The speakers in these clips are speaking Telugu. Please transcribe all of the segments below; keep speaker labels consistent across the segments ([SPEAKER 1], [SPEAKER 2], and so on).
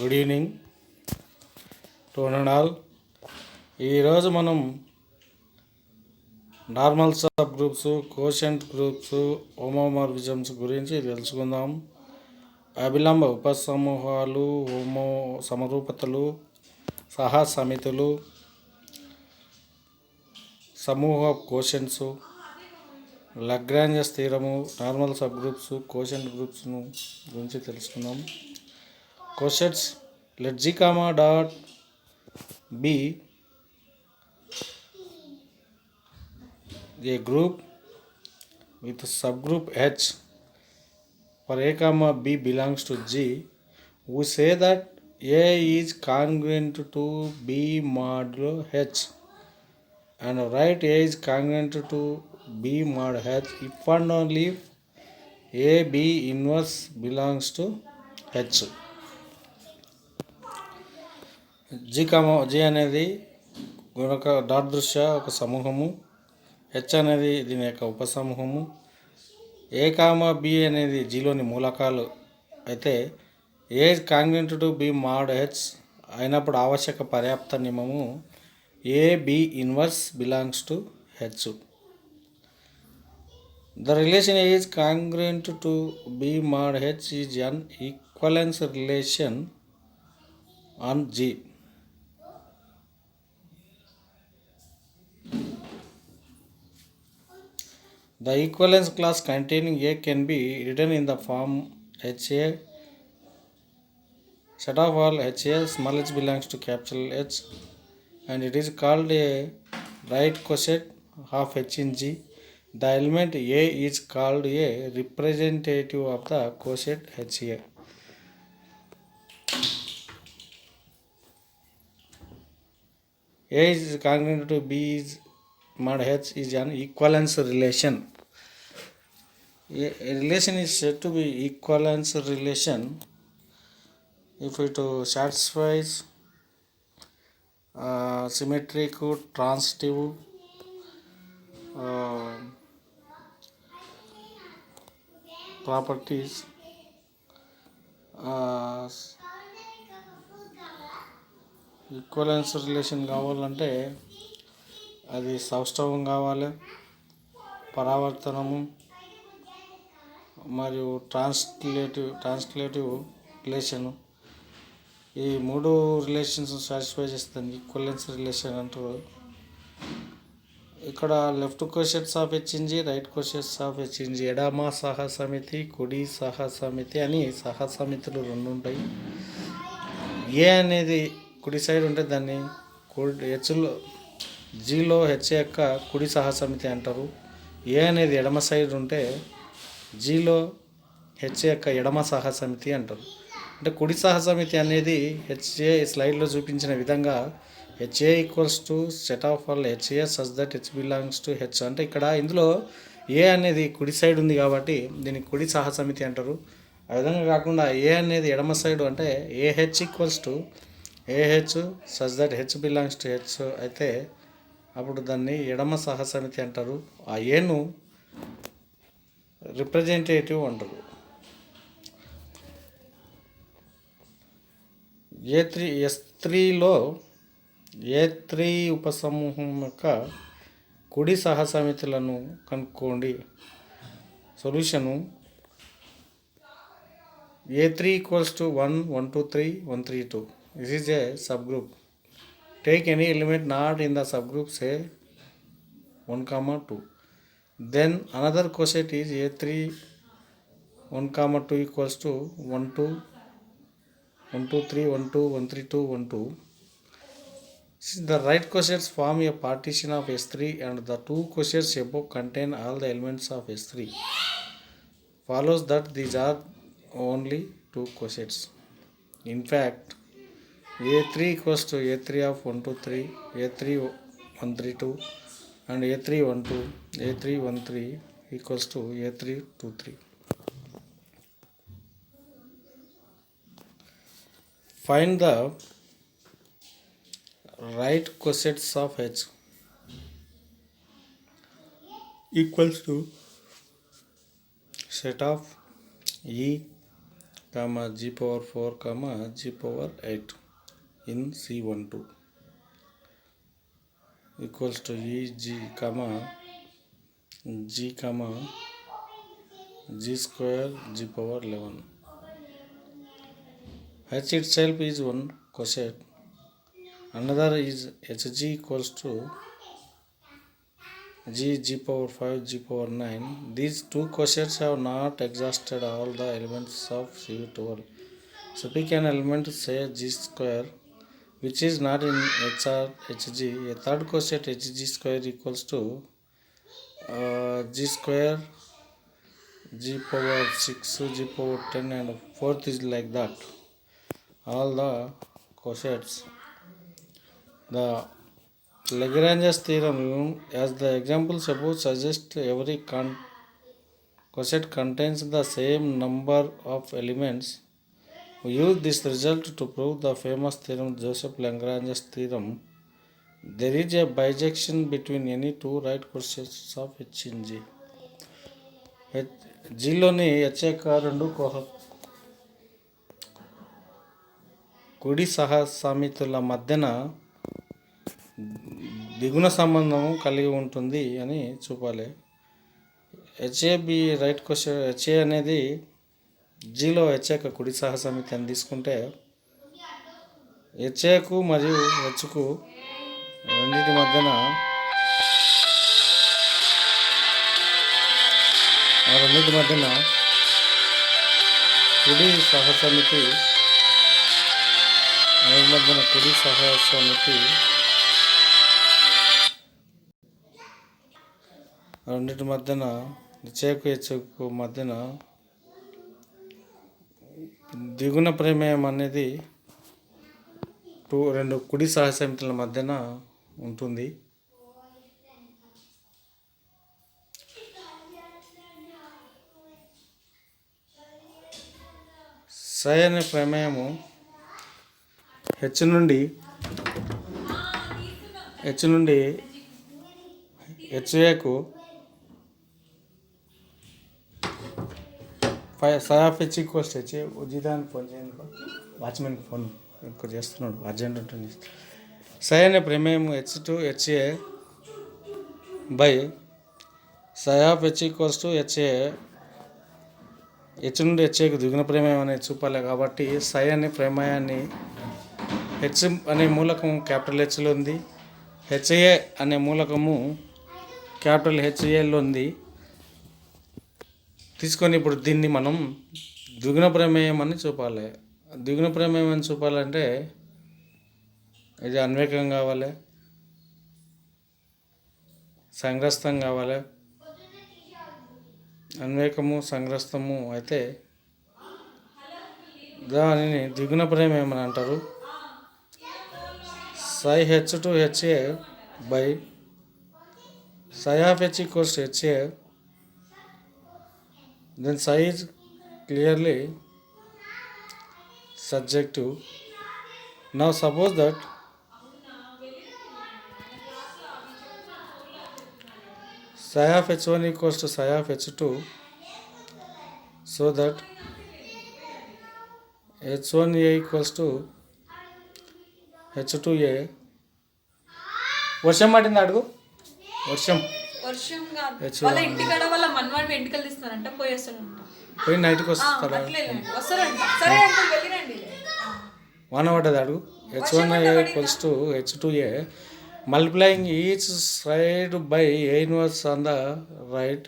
[SPEAKER 1] Good evening to one and all. ఈరోజు మనం normal sub groups, quotient groups, homomorphisms గురించి తెలుసుకుందాం. అభిలంబ ఉపసమూహాలు, హోమో సమరూపతలు, సహసమితులు, సమూహ కోషెంట్స్, లాగ్రాంజ్ స్థిరము, normal sub groups, quotient groups గురించి తెలుసుకుందాం. Quotients, let G comma dot be a group with subgroup H for A comma B belongs to G. We say that A is congruent to B modulo H and write A is congruent to B mod H if and only if A B inverse belongs to H. G అనేది ఒక డాట్ దృశ్య ఒక సమూహము, హెచ్ అనేది దీని యొక్క ఉపసమూహము, ఏ కామా బి అనేది జీలోని మూలకాలు అయితే a congruent to b mod H అయినప్పుడు ఆవశ్యక పర్యాప్త నియమము a b inverse belongs to H. The relation a is congruent to b mod H is an equivalence relation on G. The equivalence class containing A can be written in the form HA set of all HA small h belongs to capital H and it is called a right coset of H in G. The element A is called a representative of the coset HA. A is congruent to B is mod H is an equivalence relation. A relation is said to be equivalence relation if it satisfies symmetric, transitive, properties, equivalence relation కావాలంటే అది సౌష్ఠవం కావాలి, పరావర్తనము మరియు ట్రాన్స్లేటివ్ రిలేషను, ఈ మూడు రిలేషన్స్ సాటిస్ఫై చేస్తుంది ఈక్వలెన్స్ రిలేషన్ అంటారు. ఇక్కడ left కోషెట్స్ of హెచ్ఇంజి, right cosets of హెచ్ఇంజి, ఎడమ సహసమితి, కుడి సహసమితి అని సహసమితులు రెండు ఉంటాయి. ఏ అనేది కుడి సైడ్ ఉంటే దాన్ని హెచ్లో జీలో హెచ్ యొక్క కుడి సహసమితి అంటారు. ఏ అనేది ఎడమ సైడ్ ఉంటే జీలో హెచ్ యొక్క ఎడమ సహసమితి అంటారు. అంటే కుడి సహసమితి అనేది హెచ్ఏ స్లైడ్లో చూపించిన విధంగా HA equals to set of all HA such that H belongs to H. అంటే ఇక్కడ ఇందులో ఏ అనేది కుడి సైడ్ ఉంది కాబట్టి దీన్ని కుడి సహసమితి అంటారు. ఆ విధంగా కాకుండా ఏ అనేది ఎడమ సైడ్ అంటే AH equals to AH such that H belongs to H అయితే అప్పుడు దాన్ని ఎడమ సహసమితి అంటారు. ఆ ఏను రిప్రజెంటేటివ్ అంటారు. ఎస్3లో ఏ3 ఉపసమూహం యొక్క కుడి సహసమితులను కనుక్కోండి. Solution A3 equals to 1, 1, 2, 3, 1, 3, 2. This is a subgroup. Take any element not in the subgroup, say 1, 2. Then another coset is A3 1, 2 equals to 1, 2, 1, 2, 3, 1, 2, 1, 3, 2, 1, 2. Since the right cosets form a partition of S3 and the two cosets above contain all the elements of S3, follows that these are only two cosets. In fact, A3 equals to A3 of 1, 2, 3, A3 1, 3, 2 and A3 1, 2, A3 1, 3 equals to A3 2, 3. Find the right cosets of H equals to set of E comma g power 4 comma g power 8 in C12 equals to e g comma g comma g square g power 11. H itself is one coset, another is hg equals to g power 5 g power 9. These two cosets have not exhausted all the elements of C12. So pick an element, say g square, which is not in HR hg. A third coset hg square equals to g square g power 6 g power 10 and fourth is like that. All the cosets. The Lagrange's theorem, as the example above suggests, every coset contains the same number of elements. We use this result to prove the famous theorem, Joseph-Lagrange's theorem. There is a bijection between any two right cosets of H in G. Gలోని H యొక్క రెండు కుడి సహసమితుల మధ్యన దిగున సంబంధం కలిగి ఉంటుంది అని చూపాలి. హెచ్ఏబి రైట్ క్వశ్చన్ హెచ్ఏ అనేది జీలో హెచ్ యొక్క కుడి సహసమితి అని తీసుకుంటే హెచ్ఏకు మరియు హెచ్కు రెండింటి మధ్యన కుడి సహసమితి రెండింటి మధ్యన హెచ్ఏకు హెచ్కు మధ్యన దిగున ప్రమేయం అనేది రెండు కుడి సహసమితుల మధ్యన ఉంటుంది. సై అనే ప్రమేయము హెచ్ నుండి హెచ్ఏకు psi of H equals H a. ఉజిదానికి ఫోన్ చేయండి, వాచ్మెన్కి ఫోన్ ఎక్కువ చేస్తున్నాడు, అర్జెంట్ ఉంటుంది. సై అనే ప్రమేయం H2HA by psi of H equals to HA. H నుండి హెచ్ఏకు దిగున ప్రమేయం అనేది చూపాలి కాబట్టి సై అనే ప్రమేయాన్ని హెచ్ అనే మూలకం క్యాపిటల్ హెచ్లో ఉంది, హెచ్ఏ అనే మూలకము క్యాపిటల్ హెచ్ఏలో ఉంది. తీసుకొని ఇప్పుడు దీన్ని మనం ద్విగుణ ప్రమేయం అని చూపాలి. ద్విగుణ ప్రమేయం అని చూపాలంటే ఇది అన్వేకం కావాలి, సంగ్రస్తం కావాలి. అన్వేకము సంగ్రస్తము అయితే దానిని ద్విగుణ ప్రమేయం అని అంటారు. Psi H2HA by psi of H equals to HA. Then psi is clearly subjective. Now suppose that psi of H1 equals to psi of H2, so that H1A equals to H2A. వర్షం పడింది అడుగు. వర్షం
[SPEAKER 2] వాళ్ళ ఇంటికాడ వాళ్ళ మనవాడు వెంటకలు తీస్తారంట,
[SPEAKER 1] పోయి నైట్కి వస్తారా? వాన పడ్డది అడుగు. H1A equals to H2A. Multiplying each side by A inverse on the right,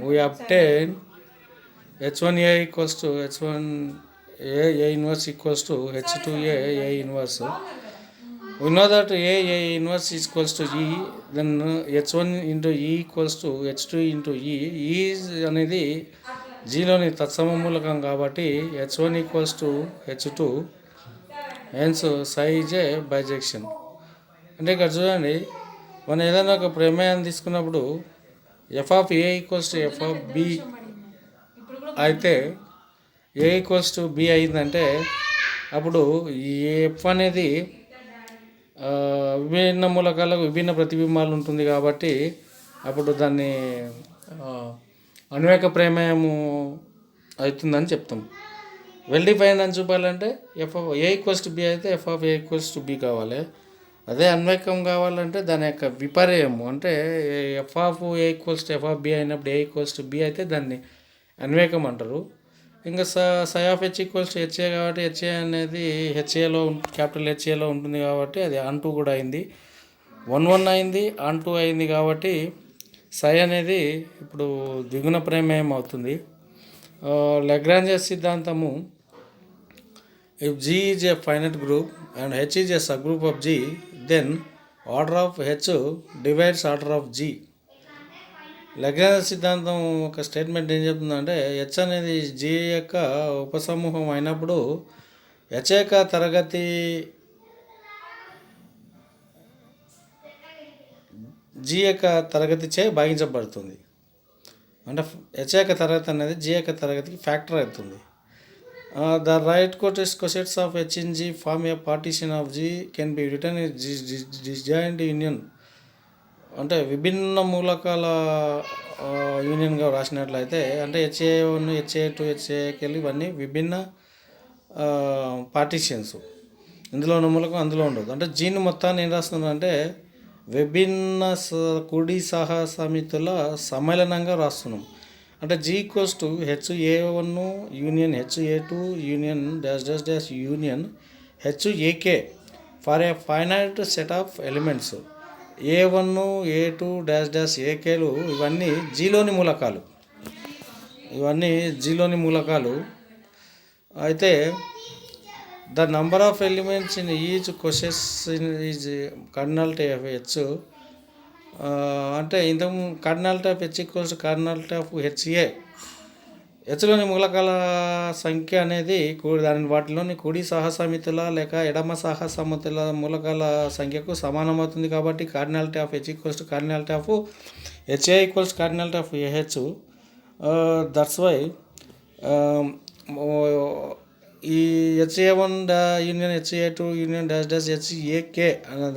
[SPEAKER 1] we obtain H1A equals to H1A A inverse equals to H2A A inverse. We know that A inverse is equals to E, then H1 into E equals to H2 into E. E అనేది జీలోని తత్సమ మూలకం కాబట్టి H1 equals to H2. Hence psi is a bijection. అంటే ఇక్కడ చూడండి, మనం ఏదైనా ఒక ప్రమేయాన్ని తీసుకున్నప్పుడు F of A equals to F of B అయితే ఏ ఈక్వల్స్ టు బి అయిందంటే అప్పుడు ఈ ఎఫ్ అనేది విభిన్న మూలకాలకు విభిన్న ప్రతిబింబాలు ఉంటుంది కాబట్టి అప్పుడు దాన్ని అన్వేక ప్రమేయము అవుతుందని చెప్తాం. వెల్ డిఫైన్డ్ అని చూపాలంటే f of A equals to b అయితే f of A equals to b కావాలి. అదే అన్వయికం కావాలంటే దాని యొక్క విపర్యము అంటే f of A equals to F of b అయినప్పుడు ఏ ఈక్వల్స్ టు బి అయితే దాన్ని అన్వయికం అంటారు. ఇంకా psi of H equals to H a కాబట్టి హెచ్ఏ అనేది హెచ్ఏలో క్యాపిటల్ హెచ్ఏలో ఉంటుంది కాబట్టి అది ఆన్ టూ కూడా అయింది. 1 అయింది, ఆన్ టూ అయింది కాబట్టి సై అనేది ఇప్పుడు ద్విగుణ ప్రమేయం అవుతుంది. లాగ్రాంజ్ సిద్ధాంతము, if G is a finite group and H is a subgroup of G, then order of H divides order of G. Lagrange సిద్ధాంతం ఒక స్టేట్మెంట్ ఏం చెప్తుందంటే హెచ్ అనేది జీ యొక్క ఉపసమూహం అయినప్పుడు హెచ్ యొక్క తరగతి జీ యొక్క తరగతిచే భాగించబడుతుంది. అంటే హెచ్ యొక్క తరగతి అనేది జీ యొక్క తరగతికి ఫ్యాక్టర్ అవుతుంది. The right cossets of H in G form a partition of G can be written as disjoint union. అంటే విభిన్న మూలకాల యూనియన్గా రాసినట్లయితే అంటే హెచ్ఏ1 హెచ్ఏ2 హెచ్ఏకి వెళ్ళి ఇవన్నీ విభిన్న పార్టీషన్స్. ఇందులో ఉన్న మూలకం అందులో ఉండదు. అంటే జీని మొత్తాన్ని ఏం రాస్తున్నాం విభిన్న కుడి సహా సమితుల సమ్మేళనంగా రాస్తున్నాం. అంటే G equals to H a one union H a two union dash dash dash union H a k for a finite set of elements. A one a two dash dash ఏకేలు ఇవన్నీ జీలోని మూలకాలు. అయితే the number of elements in each cosets is cardinality of H. అంటే ఇంతకు cardinality of H equals cardinality of H a. హెచ్లోని మూలకాల సంఖ్య అనేది వాటిలోని కుడి సహసమితుల లేక ఎడమ సహసమితుల మూలకాల సంఖ్యకు సమానమవుతుంది. కాబట్టి cardinality of H equals cardinality of H a equals cardinality of a H. That's why ఈ H a one union H a two union dash dash H a k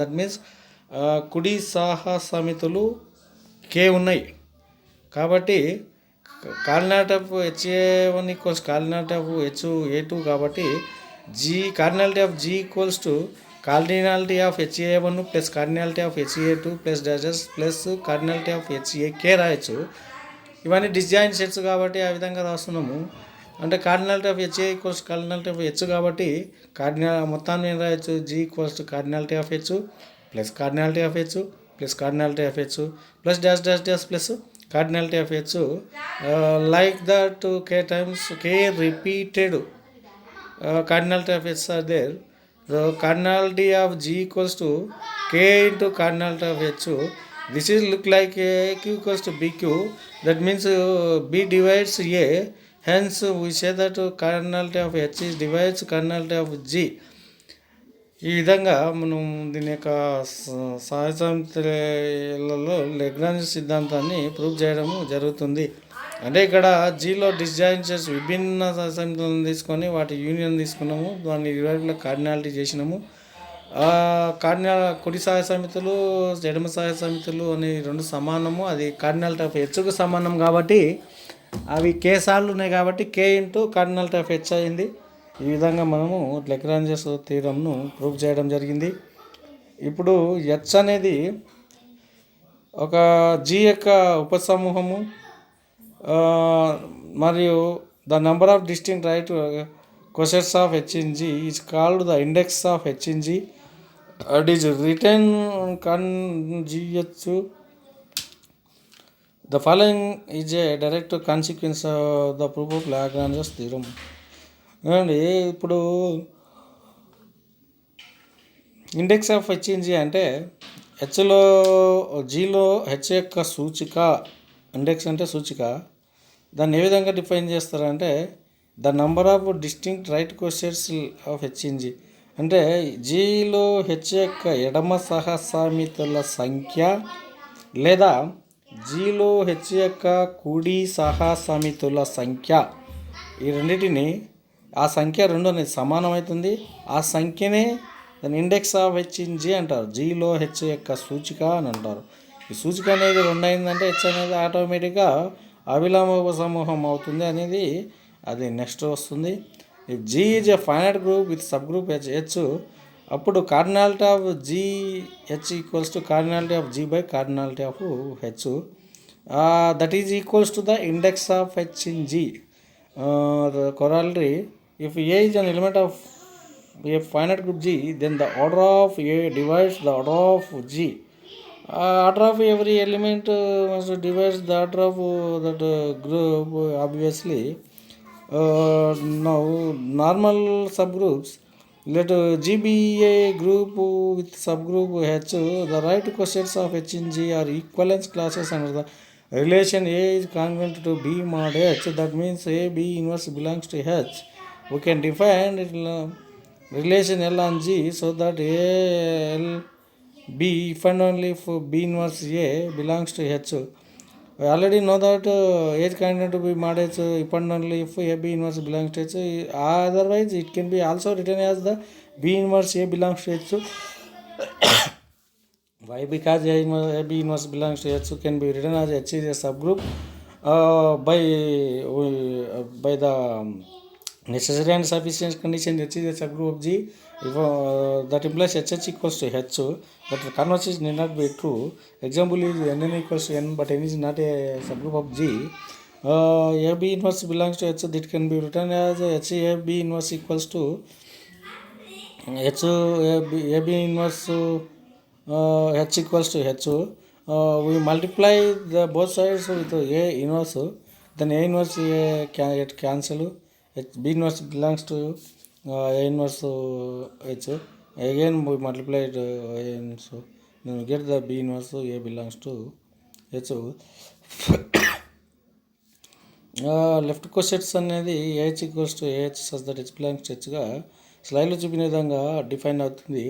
[SPEAKER 1] that means కుడి సహసమితులు కే ఉన్నాయి. కాబట్టి cardinality of H a one equals cardinality of H a two కాబట్టి cardinality of G equals to cardinality of H a one plus cardinality of H a two plus dashes plus cardinality of H a k రాయొచ్చు. ఇవన్నీ డిస్జాయింట్ సెట్స్ కాబట్టి ఆ విధంగా రాస్తున్నాము. అంటే cardinality of H a equals cardinality of H కాబట్టి మొత్తాన్ని ఏం రాయొచ్చు G equals to cardinality of H plus cardinality of H plus cardinality of H plus dash dash dash plus cardinality of H like that k times k repeated cardinality of h are there. The cardinality of g equals to k into cardinality of h. This is look like q equals to bq. That means b divides a. Hence we say that cardinality of h is divides cardinality of g. ఈ విధంగా మనం దీని యొక్క సహసమితులలో లాగ్రాంజ్ సిద్ధాంతాన్ని ప్రూవ్ చేయడం జరుగుతుంది. అంటే ఇక్కడ జీలో డిస్జాయింట్స్ విభిన్న సహసమితులను తీసుకొని వాటి యూనియన్ తీసుకున్నాము, దాన్ని ఇరువైపులా కార్డినాలిటీ చేసినాము. కుడి సహసమితులు ఎడమ సహసమితులు అని రెండు సమానము. అది కార్డినాలిటీ ఆఫ్ హెచ్కు సమానం కాబట్టి అవి కే సార్లు ఉన్నాయి కాబట్టి కే ఇంటూ కార్డినాలిటీ ఆఫ్ హెచ్ అయింది. ఈ విధంగా మనము లాగ్రాంజ్ థీరంను ప్రూవ్ చేయడం జరిగింది. ఇప్పుడు హెచ్ అనేది ఒక జీ యొక్క ఉపసమూహము మరియు the number of distinct right cosets of H in G is called the index of H in G. It is written GH. The following is a direct consequence of the proof of Lagrange's theorem. అండి ఇప్పుడు index of H in G అంటే హెచ్లో జీలో హెచ్ యొక్క సూచిక. ఇండెక్స్ అంటే సూచిక. దాన్ని ఏ విధంగా డిఫైన్ చేస్తారంటే the number of distinct right cosets of H in G. అంటే జీలో హెచ్ యొక్క ఎడమ సహసమితుల సంఖ్య లేదా జీలో హెచ్ యొక్క కుడి సహసమితుల సంఖ్య, ఈ రెండింటిని ఆ సంఖ్య రెండు అనేది సమానమవుతుంది. ఆ సంఖ్యనే దాని index of H in G అంటారు. జీలో హెచ్ యొక్క సూచిక అని అంటారు. ఈ సూచిక అనేది రెండు అయిందంటే హెచ్ అనేది ఆటోమేటిక్గా అవిలోమ ఉపసమూహం అవుతుంది అనేది అది నెక్స్ట్ వస్తుంది. If G is a finite group with sub group H అప్పుడు cardinality of G H equals to cardinality of G by cardinality of H that is equals to the index of H in G. Corollary, if A is an element of a finite group G, then the order of A divides the order of G. Order of every element must divide the order of that group, obviously. Now, normal subgroups, let G be a group with subgroup H. The right quotients of H in G are equivalence classes under the relation A is congruent to B mod H. That means A B inverse belongs to H. We can define it, relation L on G so that A L B if and only if B inverse A belongs to H. We already know that A is congruent to B mod H if and only if A B inverse belongs to H. Otherwise it can be also written as the B inverse A belongs to H. Why? Because A B inverse belongs to H can be written as H is a subgroup by the necessary and sufficient condition H is a subgroup of G. If that implies HH equals to H, but the converse need not be true. Example is N equals to N, but N is not a subgroup of G. A B inverse belongs to H. That can be written as H A B inverse equals to H A B inverse H equals to H. We multiply the both sides with A inverse, then A inverse it cancel. B inverse belongs to A inverse H. Again we multiply it so then we get the B inverse A belongs to H. Left cosets అనేది a H equals to a H such that H belongs to హెచ్గా స్లైడ్లో చూపిన విధంగా డిఫైన్ అవుతుంది.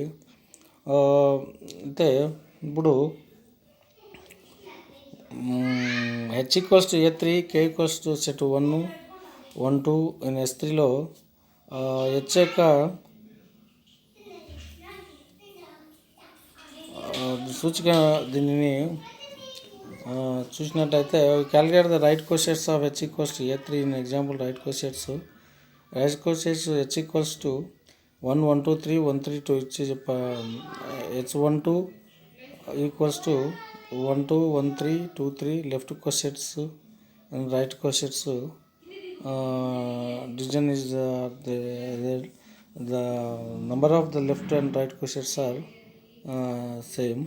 [SPEAKER 1] అయితే ఇప్పుడు హెచ్ ఈక్వల్స్ టు ఏ3 k equals to set 1 1 2 in S3లో హెచ్ యొక్క సూచిక దీనిని చూసినట్టయితే calculate the right cosets of H equals to ఏ3 in example right cosets H equals to 1 1 2 3 1 3 2 ఇచ్చి H12 equals to 1 2 1 3 2 3 left cosets and right cosets division is the number of the left and right quotients are same.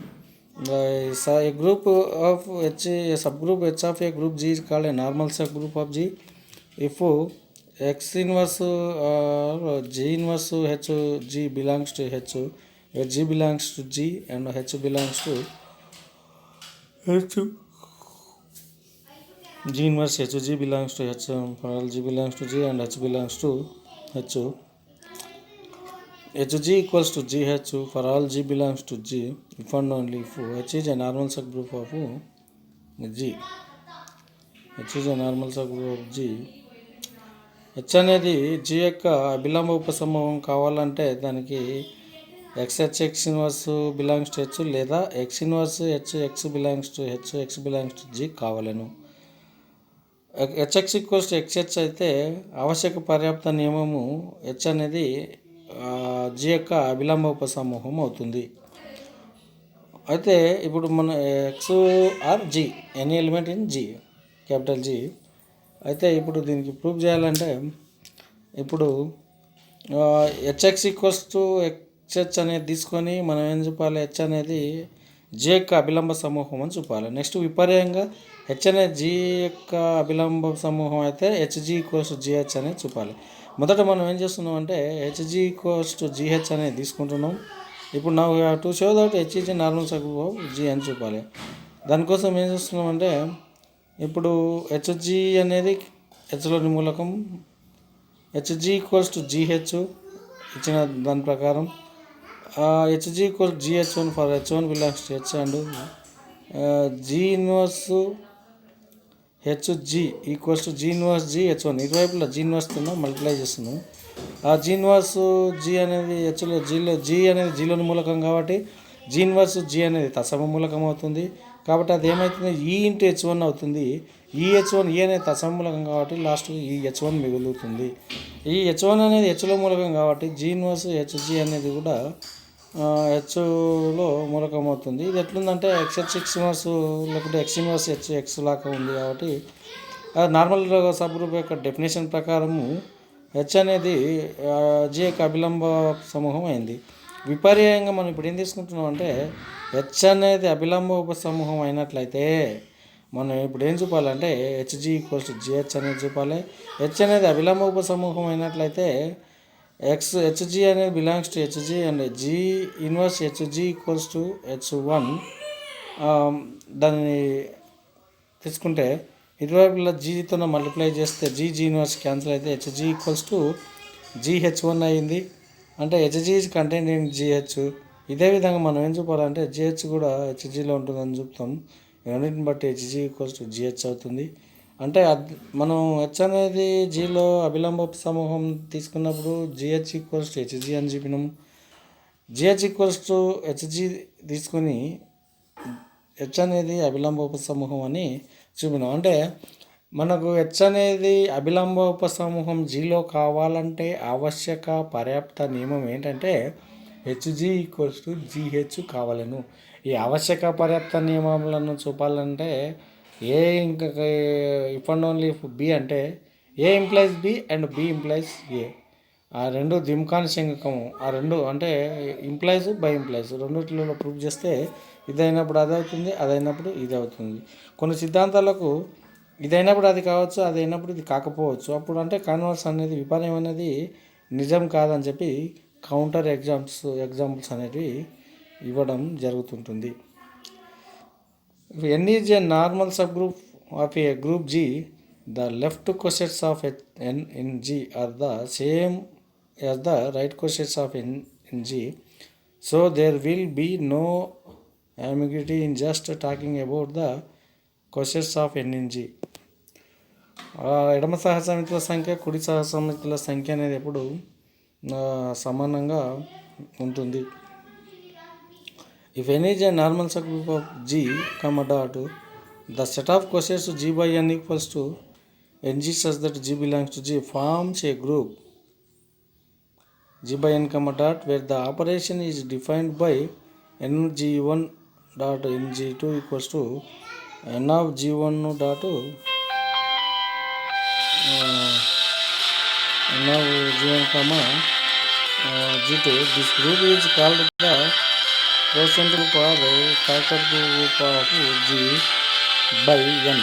[SPEAKER 1] A group of H, a subgroup H of a group G is called a normal subgroup of G if X inverse G inverse H G belongs to H, where G belongs to G and H belongs to H. G inverse H G belongs to H for all G belongs to G and H belongs to H. H G equals to G H for all G belongs to G if and only if H is a normal subgroup of G. H is a normal subgroup of G. H అనేది G యొక్క అభిలంబ ఉపసమూహం కావాలంటే దానికి XH X inverse belongs to H లేదా X inverse H X belongs to H X belongs to G కావాలను. హెచ్ఎక్స్ ఈక్వల్స్ టు ఎక్స్హెచ్ అయితే ఆవశ్యక పర్యాప్త నియమము హెచ్ అనేది జి యొక్క అభిలంబ ఉపసమూహం అవుతుంది. అయితే ఇప్పుడు మన X R G any element in G capital G. అయితే ఇప్పుడు దీనికి ప్రూవ్ చేయాలంటే ఇప్పుడు హెచ్ఎక్స్ ఈక్వల్స్ టు ఎక్స్హెచ్ అనేది తీసుకొని మనం ఏం చెప్పాలి, హెచ్ అనేది జి యొక్క అభిలంబ సమూహం అని చూపాలి. నెక్స్ట్ విపర్యంగా హెచ్ అనేది జి యొక్క అభిలంబ సమూహం అయితే హెచ్జి ఈక్వల్స్ టు జిహెచ్ అనేది చూపాలి. మొదట మనం ఏం చేస్తున్నాం అంటే హెచ్జి ఈక్వల్స్ టు జిహెచ్ అనేది తీసుకుంటున్నాం. ఇప్పుడు నా to show that H is normal subgroup of G అని చూపాలి. దానికోసం ఏం చేస్తున్నాం అంటే ఇప్పుడు హెచ్జి అనేది హెచ్లోని మూలకం, హెచ్జి ఈక్వల్స్ టు జిహెచ్ ఇచ్చిన దాని ప్రకారం హెచ్జి ఈక్వల్ జిహెచ్1 for H one belongs to H and g inverse H g equals to g inverse g H one. ఇటువైపులో జి ఇన్వర్స్ కింద మల్టిప్లై చేస్తున్నాం. ఆ జి ఇన్వర్స్ జి అనేది హెచ్లో జి అనేది జీలోని మూలకం కాబట్టి జి ఇన్వర్స్ జి అనేది తత్సమ మూలకం అవుతుంది. కాబట్టి అది ఏమవుతుంది ఈ ఇంటూ H1 అవుతుంది. ఈ H1 ఈ అనేది తత్సమూలకం కాబట్టి లాస్ట్ ఈ H1 మిగులుతుంది. ఈ H1 అనేది Hలో మూలకం కాబట్టి G ఇన్వర్స్ HG అనేది కూడా Hలో మూలకం అవుతుంది. ఇది ఎట్లుందంటే X ఇన్వర్స్ లేకుంటే X ఇన్వర్స్ X లాగా ఉంది కాబట్టి నార్మల్ సబ్ గ్రూప్ యొక్క డెఫినేషన్ ప్రకారము H అనేది G యొక్క అభిలంబ సమూహం అయింది. విపర్యంగా మనం ఇప్పుడు ఏం తీసుకుంటున్నాం అంటే H అనేది అభిలంబ ఉపసమూహం అయినట్లయితే మనం ఇప్పుడు ఏం చూపాలంటే HG ఈక్వల్స్ GH అనేది చూపాలి. H అనేది అభిలంబ ఉపసమూహం అయినట్లయితే HG అనేది belongs to HG and G inverse HG equals to H1. దాన్ని తీసుకుంటే ఇరువైపులా జీతో మల్టిప్లై చేస్తే G ఇన్వర్స్ క్యాన్సిల్ అయితే HG ఈక్వల్స్ టు GH1 అయింది. అంటే HG is content in GH. ఇదే విధంగా మనం ఏం చూపాలంటే GH కూడా HGలో ఉంటుందని చూపుతాం. రెండింటిని బట్టి HG ఈక్వల్స్ టు GH అవుతుంది. అంటే మనం H అనేది Gలో అభిలంబ సమూహం తీసుకున్నప్పుడు GH ఈక్వల్స్ టు HG అని చెప్పినాం. GH ఈక్వల్స్ టు HG తీసుకొని H అనేది అభిలంబ ఉపసమూహం అని చూపినాం. అంటే మనకు H అనేది అభిలంబ ఉపసమూహం Gలో కావాలంటే ఆవశ్యక పర్యాప్త నియమం ఏంటంటే HG ఈక్వల్స్ టు GH కావాలను. ఈ ఆవశ్యక పర్యాప్త నియమాలను చూపాలంటే ఏ ఇంకా if and only if B అంటే A implies B and B implies A. ఆ రెండు దిమ్కాని శంకము. ఆ రెండు అంటే ఇంప్లైజ్ బై ఇంప్లైజ్ రెండిట్లో ప్రూవ్ చేస్తే ఇదైనప్పుడు అది అవుతుంది, అదైనప్పుడు ఇది అవుతుంది. కొన్ని సిద్ధాంతాలకు ఇదైనప్పుడు అది కావచ్చు, అది అయినప్పుడు ఇది కాకపోవచ్చు. అప్పుడు అంటే కన్వర్స్ అనేది విపర్యం అనేది నిజం కాదని చెప్పి కౌంటర్ ఎగ్జాంపుల్స్ అనేవి ఇవ్వడం జరుగుతుంటుంది. N is a normal subgroup of a group G. The left cossets of N in G are the same as the right cossets of N in G. So there will be no ambiguity in just talking about the cossets of N in G. ఎడమ సహసమితుల సంఖ్య కుడి సహసమితుల సంఖ్య అనేది ఎప్పుడు సమానంగా ఉంటుంది. If N is a normal subgroup of G, dot, the set of cossets G by N equals to Ng such that G belongs to G forms a group G by N, dot, where the operation is defined by Ng1 dot Ng2 equals to N of G1 dot N of G1 G2. This group is called the quotient group or factor group of G by N.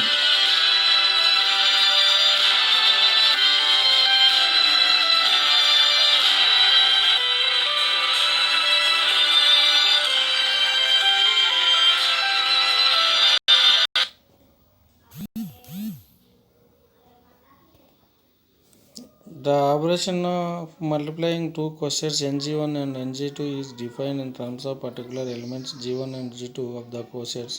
[SPEAKER 1] The operation of multiplying two quotients Ng1 and Ng2 is defined in terms of particular elements G1 and G2 of the quotients.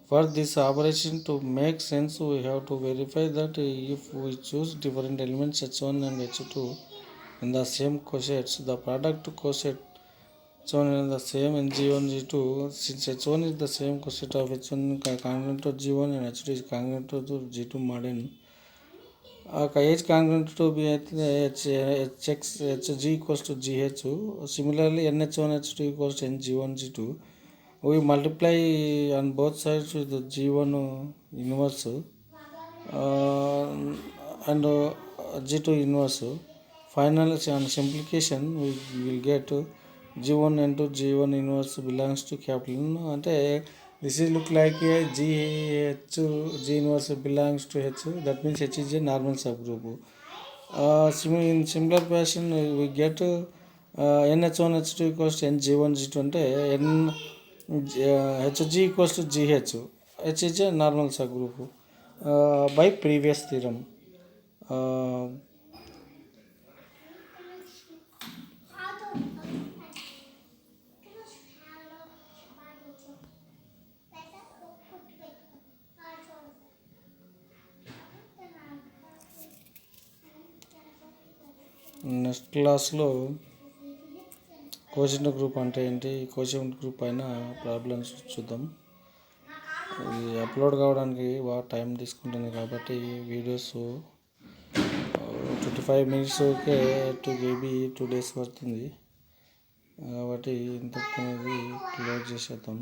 [SPEAKER 1] For this operation to make sense, we have to verify that if we choose different elements H1 and H2 in the same quotients, the product quotient H1 is the same in G1 G2. Since H1 is the same quotient of H1 congruent to G1 and H2 is congruent to G2 mod n. H congruent to B HG equals to GH. Similarly, NH1 H2 equals to NG1 G2. We multiply on both sides with the G1 inverse and G2 inverse. Finally, on simplification, we will get G1 into G1 inverse belongs to capital N. అంటే this is look like a G inverse belongs to H. That means H is a normal subgroup. In similar fashion, we get NH1 H2 equals to NG1 G2 అంటే HG equals to GH. H is a normal subgroup by previous theorem. Next క్లాస్లో కోషెంట్ గ్రూప్ అంటే ఏంటి, కోషెంట్ గ్రూప్ అయిన ప్రాబ్లమ్స్ చూద్దాం. ఇది అప్లోడ్ కావడానికి బాగా టైం తీసుకుంటుంది కాబట్టి వీడియోస్ 25 మినిట్స్కే 2 GB 2 days పడుతుంది కాబట్టి ఇంతకు క్లోజ్ చేసేద్దాం.